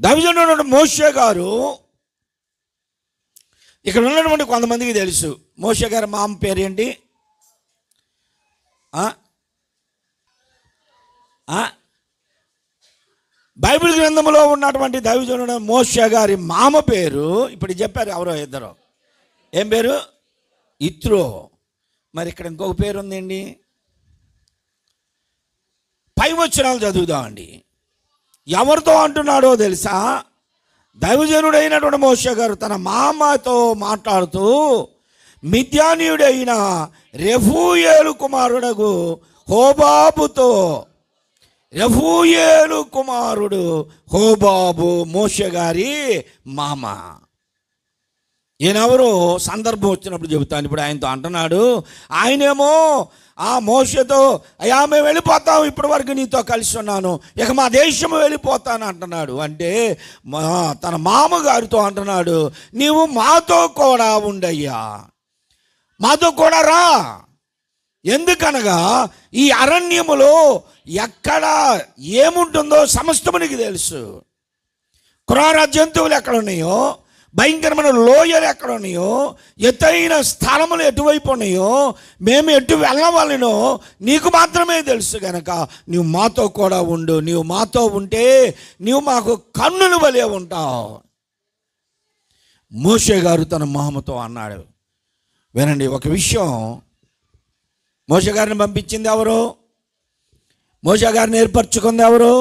దైవజనుడు మోషే గారు, ఇక్కడ ఉన్నటువంటి కొంతమందికి తెలుసు మోషే గారి మామ పేరు ఏంటి? బైబిల్ గ్రంథంలో ఉన్నటువంటి దైవజనుడు మోషే గారి మామ పేరు ఇప్పుడు చెప్పారు ఎవరో ఇద్దరు. ఏం పేరు? ఇత్రో. మరి ఇక్కడ ఇంకొక పేరు ఉందండి. పై వచనాలు చదువుదామండి. ఎవరితో అంటున్నాడో తెలుసా? దైవజనుడైనటువంటి మోషే గారు తన మామతో మాట్లాడుతూ మిద్యానీయుడైన రెఫూయేలు కుమారుడగు హోబాబుతో, రెఫూయేలు కుమారుడు హోబాబు మోషే గారి మామ. ఈయనెవరో సందర్భం వచ్చినప్పుడు చెబుతాను. ఇప్పుడు ఆయనతో అంటున్నాడు. ఆయనేమో ఆ మోషేతో, అయ్యా మేము వెళ్ళిపోతాం, ఇప్పటి వరకు నీతో కలిసి ఉన్నాను, ఇక మా దేశము వెళ్ళిపోతాను అంటున్నాడు. అంటే తన మామగారితో అంటున్నాడు, నీవు మాతో కూడా ఉండయ్యా, మాతో కూడా రా. ఎందుకనగా ఈ అరణ్యములో ఎక్కడ ఏముంటుందో సమస్తము నీకు తెలుసు. క్రూర జంతువులు ఎక్కడ ఉన్నాయో, భయంకరమైన లోయలు ఎక్కడ ఉన్నాయో, ఎత్తైన స్థలములు ఎటువైపు ఉన్నాయో, మేము ఎటు వెళ్ళవలనో నీకు మాత్రమే తెలుసు కనుక నీవు మాతో కూడా ఉండు. నీవు మాతో ఉంటే నీవు మాకు కన్నులు వలె ఉంటావు. మోషే గారు తన మామతో అన్నాడు. వినండి ఒక విషయం. మోషే గారిని పంపించింది ఎవరు? మోషే గారిని ఏర్పరచుకుంది ఎవరు?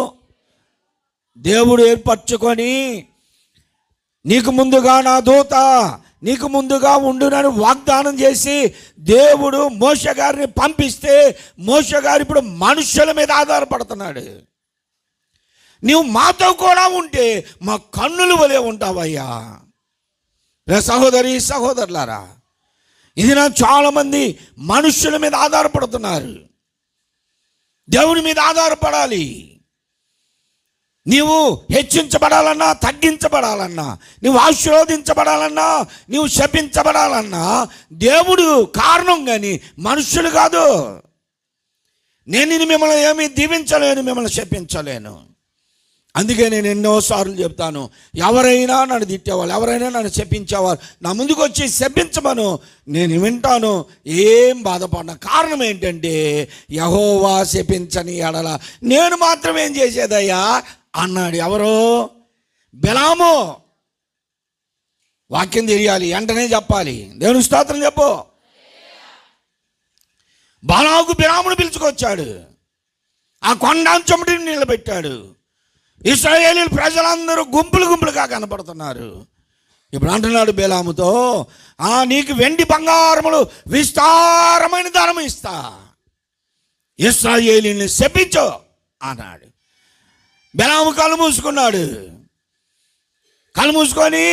దేవుడు ఏర్పరచుకొని నీకు ముందుగా నా దూత నీకు ముందుగా ఉండునని వాగ్దానం చేసి దేవుడు మోషే గారిని పంపిస్తే మోషే గారు ఇప్పుడు మనుషుల మీద ఆధారపడుతున్నాడు. నీవు మాతో కూడా ఉంటే మా కన్నులు వలె ఉంటావయ్యా. సహోదరి సహోదరులారా, ఇది నా చాలామంది మనుషుల మీద ఆధారపడుతున్నారు. దేవుని మీద ఆధారపడాలి. నీవు హెచ్చించబడాలన్నా, తగ్గించబడాలన్నా, నీవు ఆశీర్వదించబడాలన్నా, నీవు శపించబడాలన్నా దేవుడు కారణం, కానీ మనుషులు కాదు. నేను మిమ్మల్ని ఏమీ దీవించలేను, మిమ్మల్ని శపించలేను. అందుకే నేను ఎన్నోసార్లు చెప్తాను, ఎవరైనా నన్ను తిట్టేవాళ్ళు, ఎవరైనా నన్ను శపించేవాళ్ళు నా ముందుకు వచ్చి శపించమను, నేను వింటాను, ఏం బాధపడిన. కారణం ఏంటంటే యెహోవా శపించని ఎడల నేను మాత్రం ఏం చేసేదయ్యా అన్నాడు. ఎవరు? బిలాము. వాక్యం తెలియాలి, వెంటనే చెప్పాలి. దేవుని స్తోత్రం చెప్పు. బాలాకు బిలామును పిలుచుకొచ్చాడు, ఆ కొండంచమటిని నిలబెట్టాడు. ఇశ్రాయేలు ప్రజలందరూ గుంపులు గుంపులుగా కనపడుతున్నారు. ఇప్పుడు అంటున్నాడు బిలాముతో, నీకు వెండి బంగారములు విస్తారమైన ధనం ఇస్తా, ఇశ్రాయేలుని శపించు అన్నాడు. బిలాము కళ్ళు మూసుకున్నాడు. కళ్ళు మూసుకొని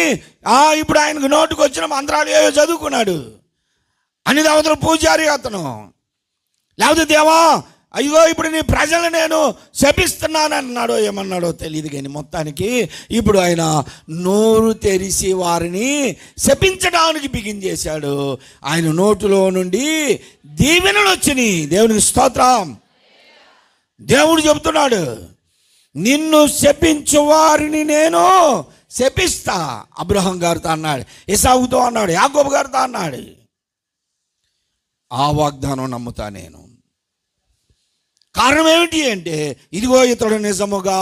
ఇప్పుడు ఆయనకు నోటుకు వచ్చిన మంత్రాలు ఏవో చదువుకున్నాడు. అన్ని దేవతల పూజారి అతను. లేకపోతే దేవా అయ్యో ఇప్పుడు నీ ప్రజలు నేను శపిస్తున్నాను అన్నాడో ఏమన్నాడో తెలియదు, కానీ మొత్తానికి ఇప్పుడు ఆయన నోరు తెరిచి వారిని శపించడానికి బిగించేశాడు. ఆయన నోటులో నుండి దీవెనలు వచ్చినాయి. దేవునికి స్తోత్రం. దేవుడు చెబుతున్నాడు, నిన్ను శపించు వారిని నేను శపిస్తా. అబ్రహాం గారితో అన్నాడు, ఇసాకుతో అన్నాడు, యాకోబు గారితో అన్నాడు. ఆ వాగ్దానం నమ్ముతా నేను. కారణం ఏమిటి అంటే, ఇదిగో ఇతడు నిజముగా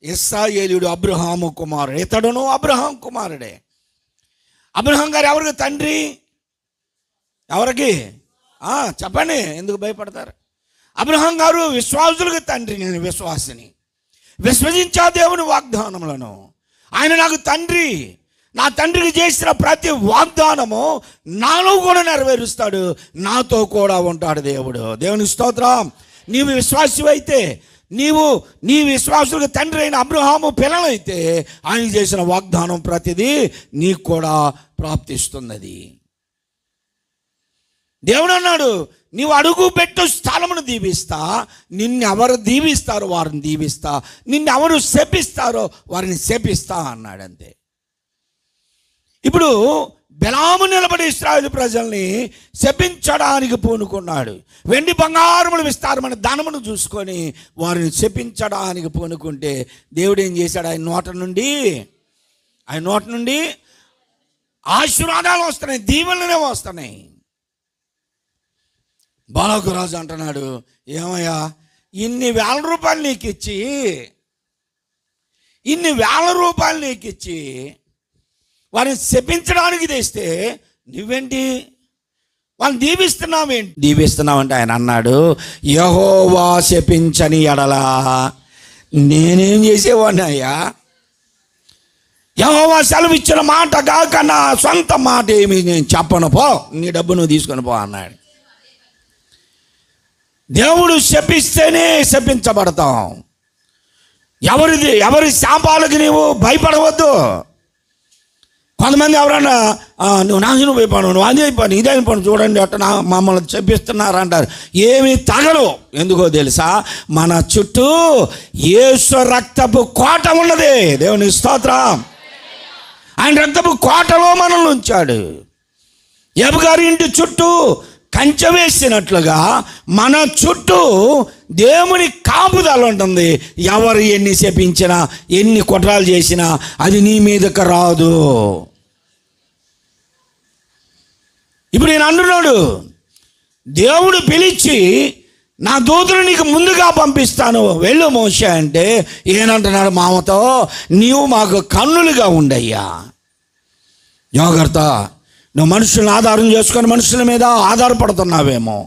ఇశ్రాయేలీయుడు అబ్రహాము కుమారుడు. ఇతడును అబ్రహాం కుమారుడే. అబ్రహాం గారు ఎవరికి తండ్రి? ఎవరికి? చెప్పండి, ఎందుకు భయపడతారు? అబ్రహాం గారు విశ్వాసులకు తండ్రి. నేను విశ్వాసిని, విశ్వసించా దేవుని వాగ్దానములను. ఆయన నాకు తండ్రి. నా తండ్రికి చేసిన ప్రతి వాగ్దానము నాలో కూడా నెరవేరుస్తాడు, నాతో కూడా ఉంటాడు దేవుడు. దేవుని స్తోత్రం. నీవు విశ్వాసమైతే, నీ విశ్వాసులకు తండ్రి అయిన అబ్రహాము పిల్లలైతే ఆయన చేసిన వాగ్దానం ప్రతిదీ నీకు కూడా ప్రాప్తిస్తున్నది. దేవుడు అన్నాడు, నీవు అడుగు పెట్టు స్థలమును దీవిస్తా, నిన్నెవరు దీవిస్తారో వారిని దీవిస్తా, నిన్నెవరు శపిస్తారో వారిని శపిస్తా అన్నాడు. అంతే. ఇప్పుడు బెలాము నిలబడి ఇశ్రాయేలు ప్రజల్ని శపించడానికి పూనుకున్నాడు. వెండి బంగారములు విస్తారమైన ధనమును చూసుకొని వారిని శపించడానికి పూనుకుంటే దేవుడు ఏం చేశాడు? ఆయన నోట నుండి ఆశీర్వాదాలు వస్తున్నాయి, దీవెనలే వస్తున్నాయి. బాలాకు రాజు అంటున్నాడు, ఏమయ్యా ఇన్ని వేల రూపాయలు నీకు ఇచ్చి వారిని శపించడానికి తెస్తే నువ్వేంటి వాళ్ళని దీవిస్తున్నావంటే ఆయన అన్నాడు, యెహోవా శపించని ఎడల నేనేం చేసేవాడిని అయ్యా? యెహోవా సెలవిచ్చిన మాట కాక నా సొంత మాట ఏమి నేను చెప్పను, పో నీ డబ్బు నువ్వు తీసుకొని పో అన్నాడు. దేవుడు శపిస్తేనే శపించబడతాం. ఎవరి శాపాలకి నీవు భయపడవద్దు. కొంతమంది ఎవరన్నా నువ్వు నాశనం అయిపోను, నువ్వు అది అయిపోను, ఇదే అయిపోను, చూడండి అట్లా మమ్మల్ని చెప్పిస్తున్నారు అంటారు. ఏమీ తగలు. ఎందుకో తెలుసా? మన చుట్టూ యేసు రక్తపు కోట ఉన్నది. దేవుని స్తోత్రం. ఆయన రక్తపు కోటలో మనల్ని ఉంచాడు. యోబు గారి ఇంటి చుట్టూ కంచె వేసినట్లుగా మన చుట్టూ దేవుని కాపుదల ఉంటుంది. ఎవరు ఎన్ని శపించినా ఎన్ని కుట్రాలు చేసినా అది నీ మీదకి రాదు. ఇప్పుడు నేను అంటున్నాడు, దేవుడు పిలిచి నా దూతను నీకు ముందుగా పంపిస్తాను, వెళ్ళు మోషే అంటే ఏనంటున్నాడు మామతో, నీవు మాకు కన్నులుగా ఉండయ్యా. జాగ్రత్త, నువ్వు మనుషులను ఆధారం చేసుకొని మనుషుల మీద ఆధారపడుతున్నావేమో.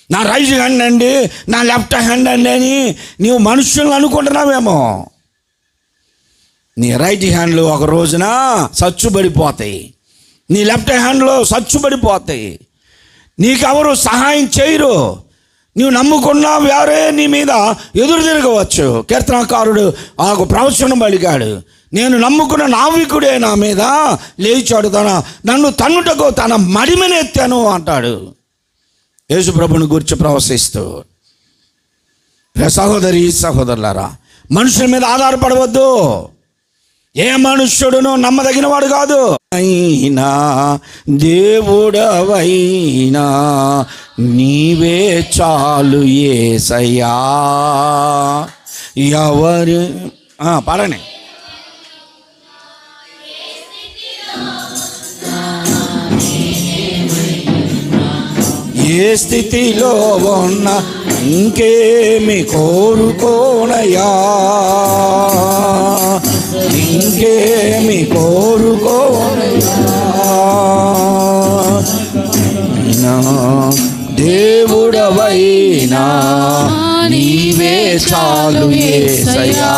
నా రైట్ హ్యాండ్ అండి, నా లెఫ్ట్ హ్యాండ్ అండి అని నీవు మనుషులను అనుకుంటున్నావేమో. నీ రైట్ హ్యాండ్లు ఒక రోజున సచ్చుబడిపోతాయి, నీ లెఫ్ట్ హ్యాండ్లో సచ్చుబడిపోతాయి. నీకెవరు సహాయం చేయరు. నీవు నమ్ముకున్నా వేరే నీ మీద ఎదురు తిరగవచ్చు. కీర్తనకారుడు ఆ ప్రవచనం పలికాడు, నేను నమ్ముకున్న నావికుడే నా మీద లేచాడు, నన్ను తన్నుటకు తన మడిమనెత్తాను అంటాడు యేసు ప్రభుని గురించి ప్రవశిస్తూ. సహోదరి సహోదరులారా, మనుషుల మీద ఆధారపడవద్దు. ఏ మనుష్యుడును నమ్మదగిన వాడు కాదు. అయినా దేవుడవైనా నీవే చాలు యేసయ్యా. ఎవరు పాడండి. ఏ స్థితిలో ఉన్న ఇంకేమి కోరుకోనయ్యా, ఇంకేమి కోరుకోనయ్యా. దేవుడవైనా నీవే చాలు యేసయ్యా.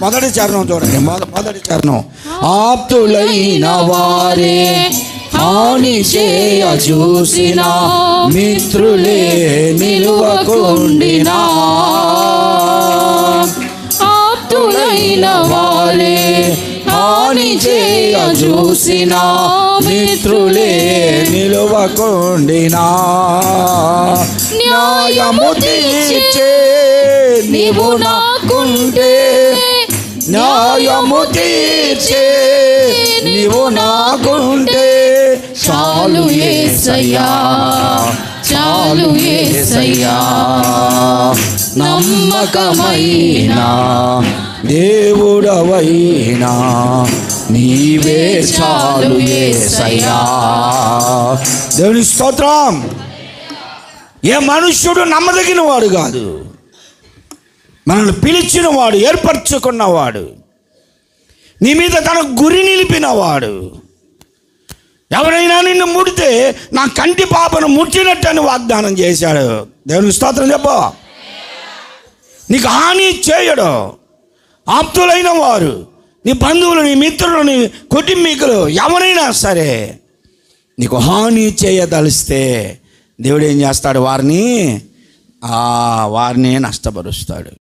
మొదటి చరణం చూడండి, మొదటి చరణం. ఆప్తులైన వారే హాని చేయ చూసిన మిత్రులే నిలువకుండినా, ఆప్తులైన వారే హాని చేయ చూసిన మిత్రులే నిలువకుండినా, న్యాయము తీర్చే నీవు నాకుంటే, న్యాయము తీర్చే నీవు నాకుంటే చాలు యేసయ్యా, చాలు యేసయ్యా. నమ్మకమైన దేవుడవైనా నీవే చాలు యేసయ్యా. దేవుని స్తోత్రం. ఏ మనుష్యుడు నమ్మదగిన వాడు కాదు. మనల్ని పిలిచిన వాడు, ఏర్పరచుకున్నవాడు, నీ మీద తన గురి నిలిపినవాడు. ఎవరైనా నిన్ను ముడితే నా కంటి పాపను ముట్టినట్టు అని వాగ్దానం చేశాడు. దేవునికి స్తోత్రం చెప్పు. నీకు హాని చేయడు. ఆప్తులైన వారు, నీ బంధువులు, నీ మిత్రులు, నీ కుటుంబీకులు ఎవరైనా సరే నీకు హాని చేయదలిస్తే దేవుడు ఏం చేస్తాడు? వారిని నష్టపరుస్తాడు.